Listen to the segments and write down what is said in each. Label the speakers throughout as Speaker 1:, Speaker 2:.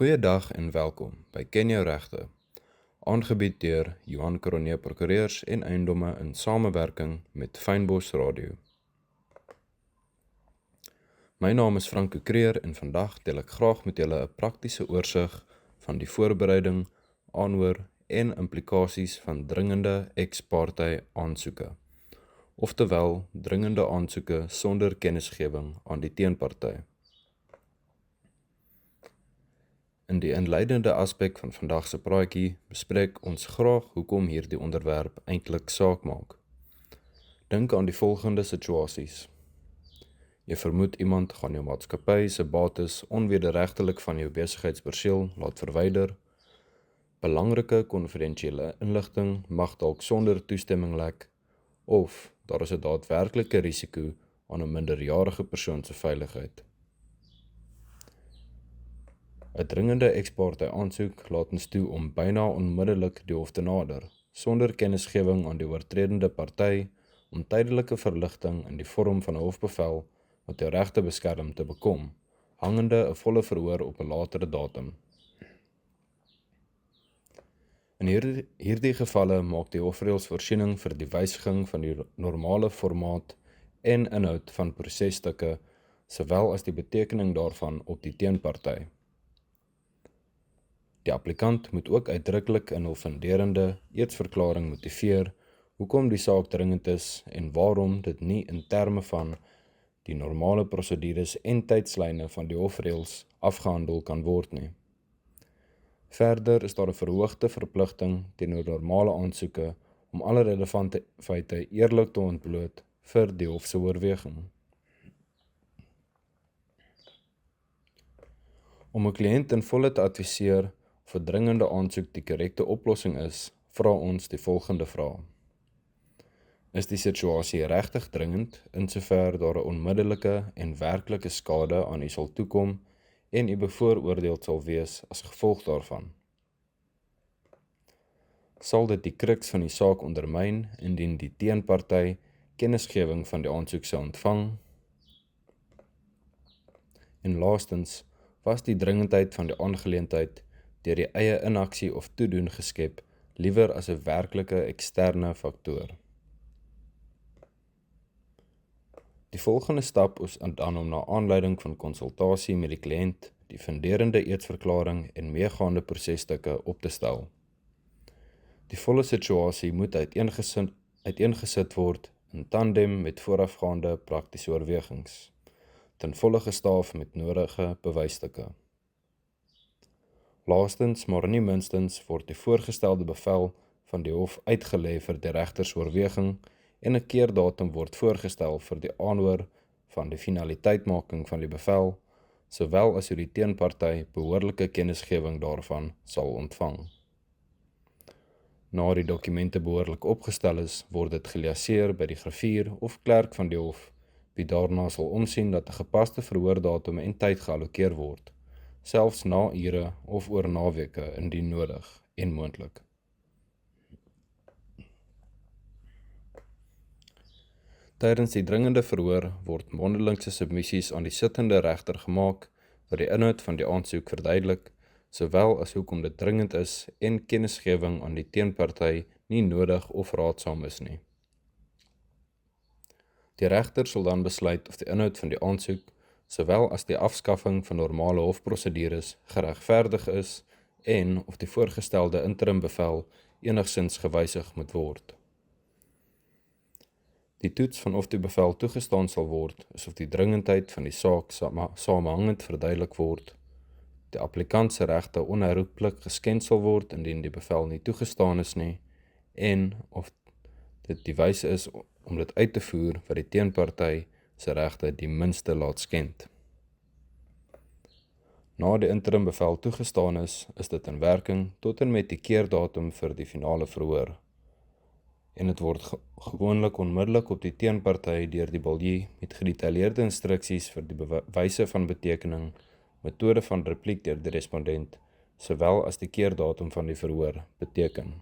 Speaker 1: Goeiedag en welkom by Ken jou regte, aangebied deur Johan Cronje Prokureurs en Eiendomme in samewerking met Fynbos Radio. My naam is Franco Creer en vandag deel ek graag met julle 'n praktiese oorsig van die voorbereiding, aanhoor en implikasies van dringende ex-party aansoeke, oftewel dringende aansoeke sonder kennisgewing aan die teenparty. In die inleidende aspek van vandag se praatjie bespreek ons graag hoekom hierdie onderwerp eintlik saak maak. Dink aan die volgende situasies. Jy vermoed iemand gaan jou maatskappy se bates onwederregtelik van jou besigheidsperseel laat verwyder. Belangrike konfidensiële inligting mag dalk sonder toestemming lek, of daar is 'n daadwerklike risiko aan 'n minderjarige persoon se veiligheid. 'n Dringende ex-party aansoek laat ons toe om byna onmiddellik die hof te nader, sonder kennisgewing aan die oortredende party, om tydelike verligting in die vorm van 'n hofbevel wat jou regte beskerm te bekom, hangende 'n volle verhoor op 'n latere datum. In hierdie gevalle maak die hofreëls voorsiening vir die wysiging van die normale formaat en inhoud van prosesstukke, sowel as die betekening daarvan op die teenparty. Die applikant moet ook uitdruklik in hul funderende eedsverklaring motiveer hoekom die saak dringend is en waarom dit nie in terme van die normale prosedures en tydslyne van die hofreëls afgehandel kan word nie. Verder is daar 'n verhoogde verpligting teenoor normale aansoeke om alle relevante feite eerlik te ontbloot vir die hof se oorweging. Om 'n kliënt in volle te adviseer of 'n dringende aansoek die korrekte oplossing is, vra ons die volgende vrae. Is die situasie regtig dringend, in sover daar 'n onmiddellike en werklike skade aan u sal toekom en u bevooroordeel sal wees as gevolg daarvan? Sal dit die kruks van die saak ondermyn indien die teenparty kennisgewing van die aansoek sou ontvang? En laastens, was die dringendheid van die aangeleentheid deur die eie inaksie of toedoen geskep, liewer as 'n werklike eksterne faktor? Die volgende stap is dan om na aanleiding van konsultasie met die kliënt die funderende eedsverklaring en meegaande prosesstukke op te stel. Die volle situasie moet uiteengesit word in tandem met voorafgaande praktiese oorwegings, ten volle gestaaf met nodige bewysstukke. Laastens, maar nie minstens, word die voorgestelde bevel van die hof uitgelê vir die regters oorweging en 'n keerdatum word voorgestel vir die aanhoor van die finaliteitmaking van die bevel, sowel as hoe die teenparty behoorlike kennisgewing daarvan sal ontvang. Na die dokumente behoorlik opgestel is, word dit geliaseer by die griffier of klerk van die hof, wie daarna sal omsien dat 'n gepaste verhoordatum en tyd geallokeer word, selfs na ure of oor naweke indien nodig en moontlik. Tydens die dringende verhoor word mondelingse submissies aan die sittende regter gemaak wat die inhoud van die aansoek verduidelik, sowel as hoekom dit dringend is en kennisgewing aan die teenparty nie nodig of raadsaam is nie. Die regter sal dan besluit of die inhoud van die aansoek, sowel as die afskaffing van normale hofprosedures geregverdig is en of die voorgestelde interim bevel enigsins gewysig moet word. Die toets van of die bevel toegestaan sal word, is of die dringendheid van die saak samehangend verduidelik word, die applikant se regte onherroepelik geskend sal word indien die bevel nie toegestaan is nie, en of dit die wyse is om dit uit te voer wat die teenparty se regte die minste laat skend. Na die interim bevel toegestaan is dit in werking tot en met die keerdatum vir die finale verhoor, en dit word gewoonlik onmiddellik op die teenparty deur die baljie met gedetailleerde instruksies vir die wyse van betekening, metode van repliek deur die respondent, sowel as die keerdatum van die verhoor beteken.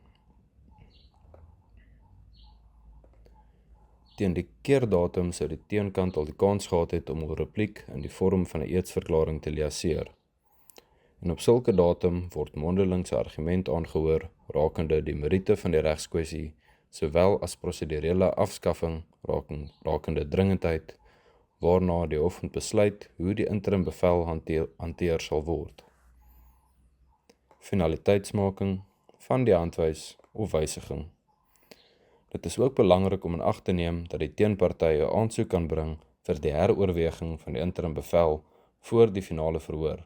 Speaker 1: Teen die keerdatum sou die teenkant al die kans gehad het om 'n repliek in die vorm van 'n eedsverklaring te liaseer. en op sulke datum word mondelingse argument aangehoor rakende die meriete van die regskwessie, sowel as prosedurele afskaffing rakende dringendheid, waarna die hof moet besluit hoe die interim bevel hanteer sal word. Finaliteitsmaking van die handwys of wysiging. Dit is ook belangrik om in ag te neem dat die teenparty 'n aansoek kan bring vir die heroorweging van die interim bevel voor die finale verhoor,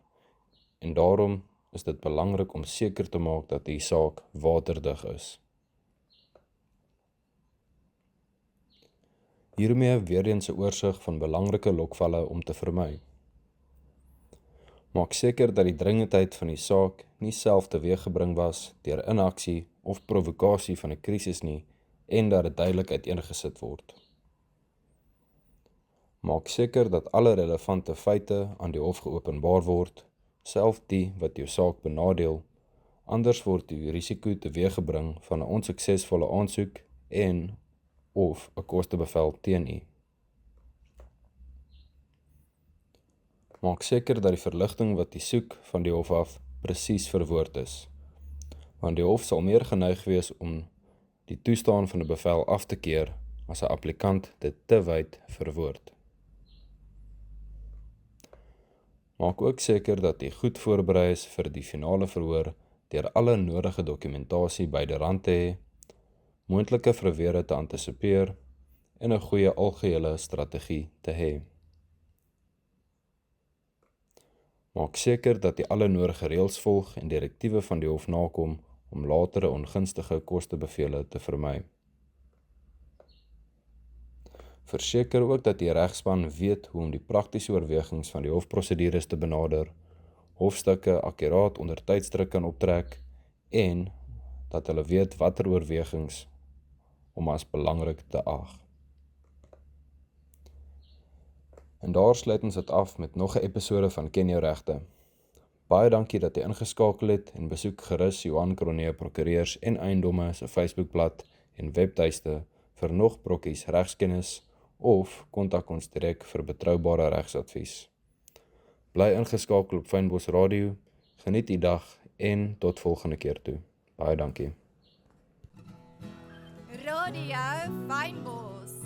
Speaker 1: en daarom is dit belangrik om seker te maak dat die saak waterdig is. Hiermee weer eens 'n oorsig van belangrike lokvalle om te vermy. Maak seker dat die dringendheid van die saak nie self teweeggebring was deur inaksie of provokasie van 'n krisis nie, en dat dit duidelik uiteengesit word. Maak seker dat alle relevante feite aan die hof geopenbaar word, self die wat jou saak benadeel, anders word die risiko teweeggebring van 'n onsuksesvolle aansoek en of 'n kostebevel teen u. Maak seker dat die verligting wat u soek van die hof af presies verwoord is, want die hof sal meer geneig wees om die toestaan van 'n bevel af te keer as 'n applikant dit te wyd verwoord. Maak ook seker dat jy goed voorberei is vir die finale verhoor deur alle nodige dokumentasie byderhand te hê, moontlike verweere te antisipeer en 'n goeie algehele strategie te hê. Maak seker dat jy alle nodige reëls volg en direktiewe van die hof nakom om latere ongunstige kostebevele te vermy. Verseker ook dat die regspan weet hoe om die praktiese oorwegings van die hofprosedures te benader, hofstukke akkuraat onder tydsdruk kan optrek en dat hulle weet watter oorwegings om as belangrik te ag. En daar sluit ons dit af met nog 'n episode van Ken jou regte. Baie dankie dat jy ingeskakel het en besoek gerus Johan Cronje Prokureurs en Eiendomme se Facebookblad en webtuiste vir nog brokkies regskennis of kontak ons direk vir betroubare regsadvies. Bly ingeskakel op Fynbos Radio, geniet die dag en tot volgende keer toe. Baie dankie.
Speaker 2: Radio Fynbos.